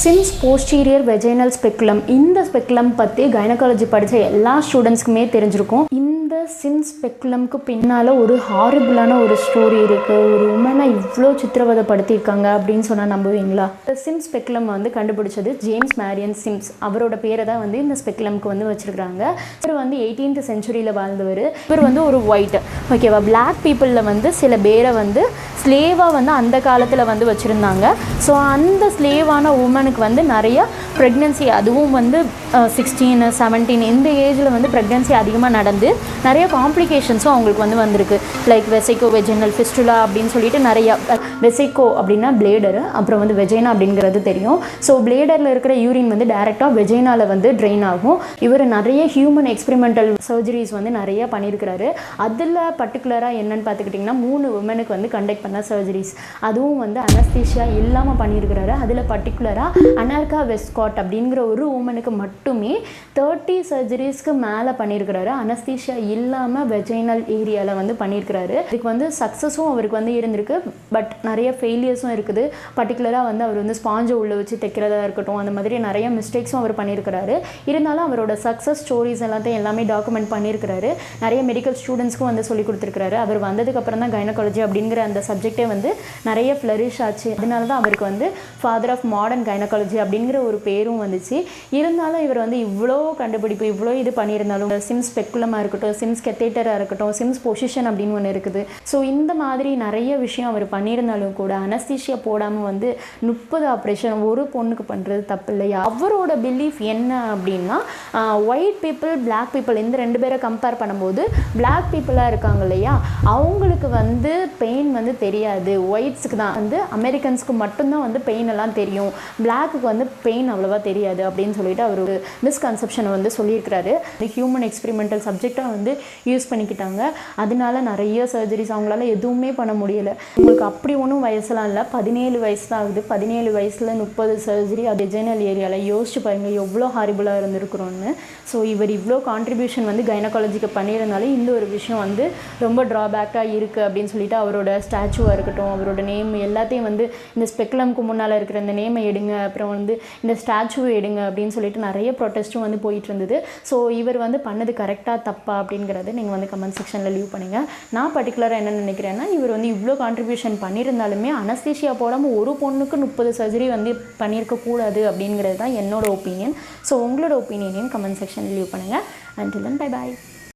Sims posterior vaginal ஸ்பெக்குலம். இந்த ஸ்பெக்குலம் பற்றி gynaecology படித்த எல்லா ஸ்டூடெண்ட்ஸ்க்குமே தெரிஞ்சிருக்கும். இந்த சிம்ஸ் ஸ்பெக்குலம்க்கு பின்னால் ஒரு ஹாரிபிளான ஒரு ஸ்டோரி இருக்குது. ஒரு உமனை இவ்வளோ சித்திரவதைப்படுத்தியிருக்காங்க அப்படின்னு சொன்னால் நம்புவீங்களா? இந்த சிம்ஸ் ஸ்பெக்குலம் வந்து கண்டுபிடிச்சது ஜேம்ஸ் மேரியன் சிம்ஸ். அவரோட பேரை தான் வந்து இந்த ஸ்பெக்குலம்க்கு வந்து வச்சுருக்காங்க. இவர் வந்து 18th செஞ்சுரியில் வாழ்ந்தவர். இவர் வந்து ஒரு ஒயிட், ஓகேவா, பிளாக் பீப்புளில் வந்து சில பேரை வந்து ஸ்லேவாக வந்து அந்த காலத்தில் வந்து வச்சுருந்தாங்க. ஸோ அந்த ஸ்லேவான உமனுக்கு வந்து நிறைய ப்ரெக்னென்சி, அதுவும் வந்து 16, 17 இந்த ஏஜில் வந்து ப்ரெக்னென்சி அதிகமாக நடந்து நிறைய காம்ப்ளிகேஷன்ஸும் அவங்களுக்கு வந்து வந்திருக்கு. லைக் வெசைக்கோ வெஜைனல் ஃபிஸ்டுலா அப்படின்னு சொல்லிட்டு நிறையா. வெசைக்கோ அப்படின்னா பிளேடரு, அப்புறம் வந்து வெஜைனா அப்படிங்கிறது தெரியும். ஸோ பிளேடரில் இருக்கிற யூரின் வந்து டைரெக்டாக வெஜைனாவில் வந்து ட்ரெயின் ஆகும். இவர் நிறைய ஹியூமன் எக்ஸ்பெரிமெண்டல் சர்ஜரிஸ் வந்து நிறைய பண்ணியிருக்கிறாரு. அதில் பர்டிகுலராக என்னென்னு பார்த்துக்கிட்டிங்கன்னா 3 உமனுக்கு வந்து கண்டக்ட் பண்ண சர்ஜரிஸ், அதுவும் வந்து அனஸ்தீஷியா இல்லாமல் பண்ணியிருக்கிறாரு. அதில் பர்டிகுலராக அனார்கா வெஸ்காட் அப்படிங்கிற ஒரு உமனுக்கு மட்டுமே 30 சர்ஜரிஸ்க்கு மேலே பண்ணியிருக்கிறாரு. அனஸ்தீஷியா இல்லாமல் வெஜைனல் ஏரியாவில் வந்து பண்ணியிருக்கிறாரு. இதுக்கு வந்து சக்ஸஸும் அவருக்கு வந்து இருந்திருக்கு, பட் நிறைய ஃபெயிலியர்ஸும் இருக்குது. பர்டிகுலராக வந்து அவர் வந்து ஸ்பாஞ்சை உள்ளே வச்சு தைக்கிறதா இருக்கட்டும், அந்த மாதிரி நிறைய மிஸ்டேக்ஸும் அவர் பண்ணியிருக்கிறாரு. இருந்தாலும் அவரோட சக்ஸஸ் ஸ்டோரிஸ் எல்லாமே டாக்குமெண்ட் பண்ணியிருக்கிறாரு. நிறைய மெடிக்கல் ஸ்டூடெண்ட்ஸ்க்கும் வந்து சொல்லி கொடுத்துருக்காரு. அவர் வந்ததுக்கப்புறம் தான் கைனகாலஜி அப்படிங்கிற அந்த சப்ஜெக்டே வந்து நிறைய ஃப்ளரிஷ் ஆச்சு. அதனால தான் அவருக்கு வந்து ஃபாதர் ஆஃப் மாடர்ன் கைனகாலஜி அப்படிங்கிற ஒரு பேரும் வந்துச்சு. இருந்தாலும் இவர் வந்து இவ்வளோ கண்டுபிடிப்பு, இவ்வளோ இது பண்ணியிருந்தாலும் சிம்ஸ் ஸ்பெக்குலமாக இருக்கட்டும், சிம்ஸ் கெத்தேட்டராக இருக்கட்டும், சிம்ஸ் பொசிஷன் அப்படின்னு ஒன்று இருக்குது. ஸோ இந்த மாதிரி நிறைய விஷயம் அவர் பண்ணியிருந்தாலும் கூட அனஸ்தீஷியா போடாமல் வந்து 30 ஆப்ரேஷன் ஒரு பொண்ணுக்கு பண்ணுறது தப்பு இல்லையா? அவரோட பிலீஃப் என்ன அப்படின்னா, ஒயிட் பீப்புள், பிளாக் பீப்புள் இந்த 2 பேரை கம்பேர் பண்ணும்போது பிளாக் பீப்புளாக இருக்காங்க இல்லையா, அவங்களுக்கு வந்து பெயின் வந்து தெரியாது. ஒயிட்ஸுக்கு தான் வந்து, அமெரிக்கன்ஸுக்கு மட்டும்தான் வந்து பெயின் எல்லாம் தெரியும், பிளாக்குக்கு வந்து பெயின் அவ்வளோவா தெரியாது அப்படின்னு சொல்லிட்டு அவர் ஒரு மிஸ்கன்செப்ஷனை வந்து சொல்லியிருக்கிறாரு. ஹியூமன் எக்ஸ்பெரிமெண்டல் சப்ஜெக்டாக வந்து யூஸ் பண்ணிக்கிட்டாங்க. அதனால நிறைய சர்ஜரிஸ் அவங்களால எதுவுமே பண்ண முடியலை. உங்களுக்கு அப்படி ஒன்றும் வயசுலாம் இல்லை, 17 வயசு தான் ஆகுது. 17 வயசில் 30 சர்ஜரி, அது வெஜைனல் ஏரியாவில். யோசிச்சு பாருங்கள் எவ்வளோ ஹாரிபிளாக இருந்திருக்கிறோன்னு. ஸோ இவர் இவ்வளோ கான்ட்ரிபியூஷன் வந்து கைனகாலஜிக்கு பண்ணியிருந்தாலும் இந்த ஒரு விஷயம் வந்து ரொம்ப ட்ராபேக்காக இருக்குது அப்படின்னு சொல்லிட்டு அவரோட ஸ்டாச்சுவாக இருக்கட்டும், அவரோட நேம் எல்லாத்தையும் வந்து இந்த ஸ்பெக்குலம்க்கு முன்னால் இருக்கிற இந்த நேமை எடுங்க, அப்புறம் வந்து இந்த ஸ்டாச்சுவை எடுங்க அப்படின்னு சொல்லிட்டு நிறைய ப்ரொட்டஸ்ட்டும் வந்து போயிட்டு இருந்தது. ஸோ இவர் வந்து பண்ணது கரெக்டாக தப்பா அப்படிங்கிறத நீங்கள் வந்து கமெண்ட் செக்ஷனில் லீவ் பண்ணுங்கள். நான் பர்டிகுலராக என்ன நினைக்கிறேன்னா, இவர் வந்து இவ்வளோ கான்ட்ரிபியூஷன் பண்ணியிருந்தாலுமே அனஸ்தீஷியா போடாமல் ஒரு பொண்ணுக்கு 30 சர்ஜரி வந்து பண்ணியிருக்கக்கூடாது அப்படிங்கிறது தான் என்னோட ஒப்பீனியன். ஸோ உங்களோட ஒப்பீனியனையும் கமெண்ட் செக்ஷனில் லீவ் பண்ணுங்கள். Until then, bye bye.